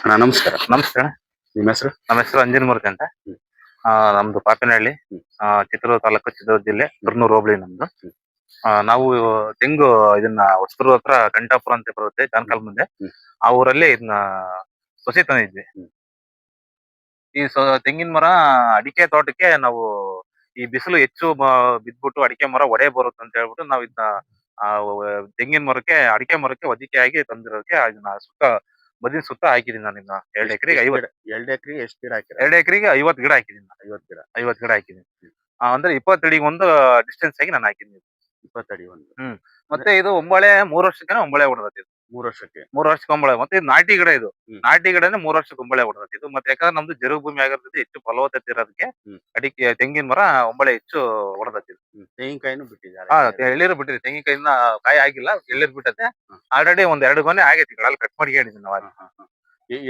ಅಣ್ಣ ನಮಸ್ಕಾರ. ನಮಸ್ತೆ ಅಣ್ಣ. ನಿಮ್ಮ ಹೆಸರು? ನಮ್ಮ ಹೆಸರು ಅಂಜನಮೂರ್ತಿ ಅಂತ. ನಮ್ದು ಪಾಪನಹಳ್ಳಿ, ಚಿತ್ರದುರ್ಗ ತಾಲೂಕು, ಚಿತ್ರದುರ್ಗ ಜಿಲ್ಲೆ, ತುರ್ನೂರು ಹೋಬಳಿ ನಮ್ದು. ನಾವು ತೆಂಗು ಇದನ್ನ ಹೊಸದುರ್ಗ ಹತ್ರ ಕಂಠಾಪುರ ಅಂತ ಬರುತ್ತೆ, ಜಾನಕಾಲ್ ಮುಂದೆ. ಆ ಊರಲ್ಲಿ ಇದನ್ನ ಸೊಸೆ ತಂದಿದ್ವಿ. ಈ ತೆಂಗಿನ ಮರ ಅಡಿಕೆ ತೋಟಕ್ಕೆ ನಾವು ಈ ಬಿಸಿಲು ಹೆಚ್ಚು ಬಿದ್ಬಿಟ್ಟು ಅಡಿಕೆ ಮರ ಒಡೆ ಬರುತ್ತೆ ಅಂತ ಹೇಳ್ಬಿಟ್ಟು ನಾವು ಇದನ್ನ ತೆಂಗಿನ ಮರಕ್ಕೆ ಅಡಿಕೆ ಮರಕ್ಕೆ ಹೊದಿಕೆ ಆಗಿ ತಂದಿರೋದಕ್ಕೆ ಅದನ್ನ ಬದಿನ ಸುತ್ತ ಹಾಕಿದೀನಿ ನಾನು. ಇದನ್ನ 2 ಎಕರೆಗೆ 50. 2 ಎಕರೆಗೆ ಎಷ್ಟು ಗಿಡ ಹಾಕಿರ? 2 ಎಕರೆಗೆ 50 ಗಿಡ ಹಾಕಿದೀನಿ ನಾನು. 50 ಗಿಡ ಹಾಕಿದೀನಿ. ಅಂದ್ರೆ 20 ಅಡಿಗೆ ಒಂದು ಡಿಸ್ಟೆನ್ಸ್ ಆಗಿ ನಾನು ಹಾಕಿದೀನಿ. 20 ಅಡಿ ಒಂದು. ಮತ್ತೆ ಇದು ಒಂಬಳೆ 3 ವರ್ಷಕ್ಕೆ ಒಂಬಳೆ ಹೊಡೆದೈತಿ. 3 ವರ್ಷಕ್ಕೆ. 3 ವರ್ಷಕ್ಕೆ ಒಂಬಳೆ. ಮತ್ತೆ ಇದು ನಾಟಿ ಗಿಡ ಇದು. ನಾಟಿ ಗಿಡನೇ 3 ವರ್ಷಕ್ಕೆ ಒಂಬಳೆ ಹೊಡೆದೈತಿ ಇದು. ಮತ್ತೆ ಯಾಕಂದ್ರೆ ನಮ್ದು ಜರುಗು ಭೂಮಿ ಆಗಿರ್ತದೆ, ಹೆಚ್ಚು ಫಲವತ್ತತೆ ಇರೋದಕ್ಕೆ ಅಡಿಕೆ ತೆಂಗಿನ ಮರ ಒಂಬಳೆ ಹೆಚ್ಚು ಹೊಡೆದೈತಿ. ತೆಂಗಿನಕಾಯಿನೂ ಬಿಟ್ಟಿದ್ದಾರೆ. ಎಳ್ಳೀರು ಬಿಟ್ಟಿದೆ. ತೆಂಗಿನಕಾಯಿನ ಕಾಯಿ ಆಗಿಲ್ಲ, ಎಳ್ಳೀರು ಬಿಟ್ಟತೆ. ಆಲ್ರೆಡಿ ಒಂದ್ 2 ಗೊನೆ ಆಗೈತಿ ಗಿಡ, ಕಟ್ ಮಾಡಿ ಹೇಳಿದೀನಿ ನಾವು.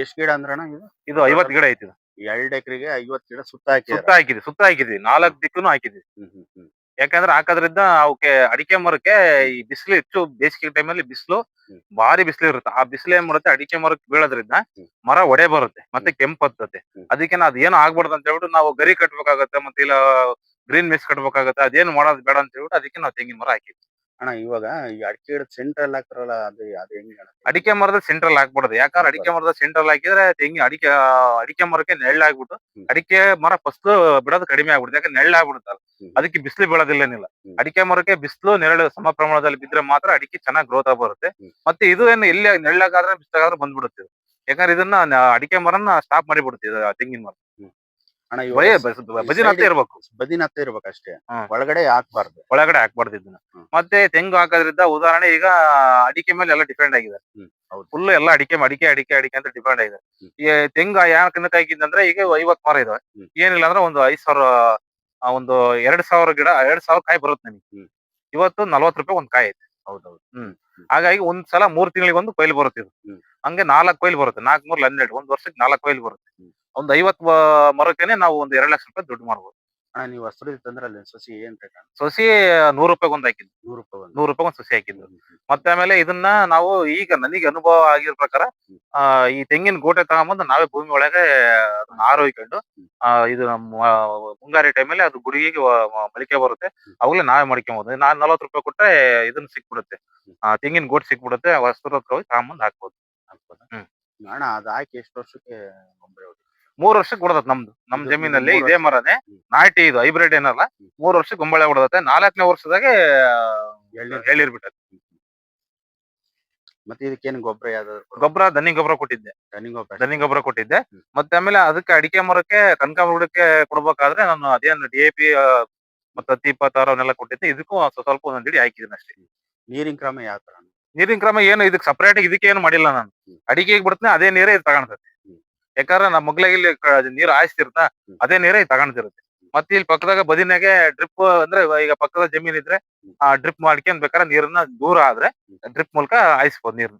ಎಷ್ಟು ಗಿಡ ಅಂದ್ರಣ್ಣ ಇದು? ಇದು 50 ಗಿಡ ಐತಿ. 2 ಎಕರೆಗೆ 50 ಗಿಡ ಸುತ್ತ ಹಾಕಿದ್ವಿ 4 ದಿಕ್ಕೂ ಹಾಕಿದ್ವಿ. ಯಾಕಂದ್ರೆ ಹಾಕೋದ್ರಿಂದ ಅವಕ್ಕೆ ಅಡಿಕೆ ಮರಕ್ಕೆ ಈ ಬಿಸಿಲು ಹೆಚ್ಚು, ಬೇಸಿಗೆ ಟೈಮಲ್ಲಿ ಬಿಸಿಲು ಭಾರಿ ಬಿಸಿಲು ಇರುತ್ತೆ. ಆ ಬಿಸಿಲು ಏನ್ ಮಾಡುತ್ತೆ, ಅಡಿಕೆ ಮರಕ್ಕೆ ಬೀಳೋದ್ರಿಂದ ಮರ ಒಡೆ ಬರುತ್ತೆ, ಮತ್ತೆ ಕೆಂಪು ಹತ್ತತ್ತೆ. ಅದಕ್ಕೆ ಅದೇನು ಆಗ್ಬಾರ್ದು ಅಂತ ಹೇಳ್ಬಿಟ್ಟು ನಾವು ಗರಿ ಕಟ್ಬೇಕಾಗತ್ತೆ, ಮತ್ತೆ ಇಲ್ಲ ಗ್ರೀನ್ ಮೆಸ್ ಕಟ್ಬೇಕಾಗತ್ತೆ. ಅದೇನು ಮಾಡೋದು ಬೇಡ ಅಂತ ಹೇಳ್ಬಿಟ್ಟು ಅದಕ್ಕೆ ನಾವು ತೆಂಗಿನ ಮರ ಹಾಕಿದ್ವಿ. ಅಣ್ಣ ಇವಾಗ ಈ ಅಡಿಕೆ ಗಿಡ ಸೆಂಟ್ರಲ್ ಹಾಕ್ತಾರಲ್ಲ, ಅದು ಹೆಂಗ್? ಅಡಿಕೆ ಮರದ ಸೆಂಟ್ರಲ್ ಹಾಕ್ಬಾರ್ದು. ಯಾಕಂದ್ರೆ ಅಡಿಕೆ ಮರದ ಸೆಂಟ್ರಲ್ ಹಾಕಿದ್ರೆ ಅಡಿಕೆ ಮರಕ್ಕೆ ನೆಳ್ಳಾಗ್ಬಿಟ್ಟು ಅಡಿಕೆ ಮರ ಫಸ್ಟ್ ಬಿಡೋದು ಕಡಿಮೆ ಆಗ್ಬಿಡುತ್ತೆ. ಯಾಕಂದ್ರೆ ನೆಳ್ಳಾಗ್ಬಿಡುತ್ತಲ್ಲ, ಅದಕ್ಕೆ ಬಿಸಿಲು ಬೀಳೋದಿಲ್ಲ. ಅಡಿಕೆ ಮರಕ್ಕೆ ಬಿಸಿಲು ನೆರಳು ಸಮ ಪ್ರಮಾಣದಲ್ಲಿ ಬಿದ್ರೆ ಮಾತ್ರ ಅಡಿಕೆ ಚೆನ್ನಾಗಿ ಗ್ರೋತ್ ಆಗಿ ಬರುತ್ತೆ. ಮತ್ತೆ ಇದು ಏನು ಎಲ್ಲಿ ನೆಳ್ಳಾಗಾದ್ರೆ ಬಿಸಿಲಾಗಾದ್ರೆ ಬಂದ್ಬಿಡುತ್ತೆ. ಯಾಕಂದ್ರೆ ಇದನ್ನ ಅಡಿಕೆ ಮರನ್ನ ಸ್ಟಾಪ್ ಮಾಡಿಬಿಡುತ್ತೆ ತೆಂಗಿನ ಮರ. ಅಣ್ಣ ಬದಿನ ಹತ್ತ ಇರ್ಬೇಕು. ಬದಿನ ಹತ್ತ ಇರ್ಬೇಕು ಅಷ್ಟೇ, ಒಳಗಡೆ ಹಾಕ್ಬಾರ್ದು ಇದನ್ನ. ಮತ್ತೆ ತೆಂಗು ಹಾಕೋದ್ರಿಂದ ಉದಾಹರಣೆ ಈಗ ಅಡಿಕೆ ಮೇಲೆ ಎಲ್ಲ ಡಿಪೆಂಡ್ ಆಗಿದೆ. ಫುಲ್ ಎಲ್ಲ ಅಡಿಕೆ ಅಂತ ಡಿಪೆಂಡ್ ಆಗಿದೆ. ಈ ತೆಂಗು ಯಾಕೆ ಹಾಕಿದಂದ್ರೆ ಈಗ 50 ಮರ ಇದಾವೆ. ಏನಿಲ್ಲ ಅಂದ್ರೆ ಒಂದು 5,000 ಒಂದು 2,000 ಗಿಡ, 2,000 ಕಾಯಿ ಬರುತ್ತೆ ನನಗೆ. ಇವತ್ತು 40 ರೂಪಾಯಿ ಒಂದ್ ಕಾಯಿ ಐತೆ. ಹೌದೌದು. ಹಾಗಾಗಿ ಒಂದ್ಸಲ 3 ತಿಂಗಳಿಗೆ ಒಂದು ಕೊಯ್ಲು ಬರುತ್ತೆ ಇದು. ಹಂಗೆ 4 ಕೊಯ್ಲು ಬರುತ್ತೆ. 4 3 12, ಒಂದ್ ವರ್ಷಕ್ಕೆ 4 ಕೊಯ್ಲು ಬರುತ್ತೆ. ಒಂದ್ 50 ಮರಕ್ಕೇನೆ ನಾವು ಒಂದು 2 ಲಕ್ಷ ರೂಪಾಯಿ ದುಡ್ಡು ಮಾಡ್ಬೋದು. ಅಣ್ಣ ನೀವು ಹೊಸದು ತಂದ್ರಲ್ಲಿ ಸಸಿ ಏನ್ ರೇಟ್? ಸಸಿ 100 ರೂಪಾಯಿ ಒಂದ್ ಹಾಕಿದ್ವಿ. 100 ರೂಪಾಯಿ ಒಂದ್ ಸಸಿ ಹಾಕಿದ್ವಿ. ಮತ್ತೆ ಆಮೇಲೆ ಇದನ್ನ ನಾವು ಈಗ ನನಗೆ ಅನುಭವ ಆಗಿರೋ ಪ್ರಕಾರ ಈ ತೆಂಗಿನ ಗೋಟೆ ತಗೊಂಬಂದು ನಾವೇ ಭೂಮಿ ಒಳಗೆ ಆರೋಯ್ಕೊಂಡು ಇದು ನಮ್ಮ ಮುಂಗಾರಿ ಟೈಮಲ್ಲಿ ಅದು ಗುಡಿಗೆ ಮೊಳಕೆ ಬರುತ್ತೆ. ಅವಾಗಲೇ ನಾವೇ ಮಾಡ್ಕೊಂಬೋದು. ನಾನ್ 40 ರೂಪಾಯಿ ಕೊಟ್ರೆ ಇದನ್ನ ಸಿಕ್ಬಿಡುತ್ತೆ, ತೆಂಗಿನ ಗೋಟ್ ಸಿಕ್ಬಿಡುತ್ತೆ. ಹೊಸದ್ರ ಹತ್ರ ಹೋಗಿ ತಗೊಂಬಂದು ಹಾಕ್ಬೋದು. ಅಣ್ಣ ಅದು ಹಾಕಿ ಎಷ್ಟು ವರ್ಷಕ್ಕೆ 3 ವರ್ಷಕ್ಕೆ ಹೊಡೆದತ್. ನಮ್ ಜಮೀನಲ್ಲಿ ಇದೇ ಮರನೇ ನಾಟಿ, ಇದು ಹೈಬ್ರಿಡ್ ಏನಲ್ಲ. 3 ವರ್ಷಕ್ಕೆ ಒಂಬಳೆ ಹೊಡೆದತ್ತೆ. 4ನೇ ವರ್ಷದಾಗೆ ಎಳ್ಳೀರ್ ಬಿಟ್ಟೈತೆ. ಮತ್ತೆ ಇದಕ್ಕೇನು ಗೊಬ್ಬರ ಯಾವ್ದಾದ್ರು? ಗೊಬ್ಬರ ದನಿ ಗೊಬ್ಬರ ಕೊಟ್ಟಿದ್ದೆ. ದನಿ ಗೊಬ್ಬರ ಕೊಟ್ಟಿದ್ದೆ. ಮತ್ತೆ ಆಮೇಲೆ ಅದಕ್ಕೆ ಅಡಿಕೆ ಮರಕ್ಕೆ ಕನಕಾಂಬರಕ್ಕೆ ಕೊಡ್ಬೇಕಾದ್ರೆ ನಾನು ಅದೇನು DAP ಮತ್ತೆ 10-26 ಅವನ್ನೆಲ್ಲ ಕೊಟ್ಟಿದ್ದೆ. ಇದಕ್ಕೂ ಸ್ವಲ್ಪ ಒಂದೊಂದ್ ಹಿಡಿ ಹಾಕಿದ್ದೀನಿ ಅಷ್ಟೇ. ನೀರಿನ ಕ್ರಮ ಯಾವ ತರ? ನೀರಿನ ಕ್ರಮ ಏನು ಇದಕ್ಕೆ ಸಪರೇಟ್ ಇದಕ್ಕೆ ಏನು ಮಾಡಿಲ್ಲ ನಾನು. ಅಡಿಕೆಗೆ ಬಿಡ್ತೀನಿ, ಅದೇ ನೀರೇ ಇದು ತಗೊಳ್ತೈತೆ. ಯಾಕಂದ್ರೆ ನಮ್ಮ ಮಗ್ಲಾಗ ಇಲ್ಲಿ ನೀರು ಹಾಯಿಸ್ತಿರ್ತಾ, ಅದೇ ನೀರೇ ತಗೊಂತಿರುತ್ತೆ. ಮತ್ತೆ ಇಲ್ಲಿ ಪಕ್ಕದಾಗ ಬದಿನಾಗೆ ಡ್ರಿಪ್, ಅಂದ್ರೆ ಈಗ ಪಕ್ಕದ ಜಮೀನ್ ಇದ್ರೆ ಆ ಡ್ರಿಪ್ ಮಾಡ್ಕೊಂಡ್ ಬೇಕಾದ್ರೆ ನೀರನ್ನ ದೂರ ಆದ್ರೆ ಡ್ರಿಪ್ ಮೂಲಕ ಹಾಯಿಸ್ಬೋದು ನೀರನ್ನ.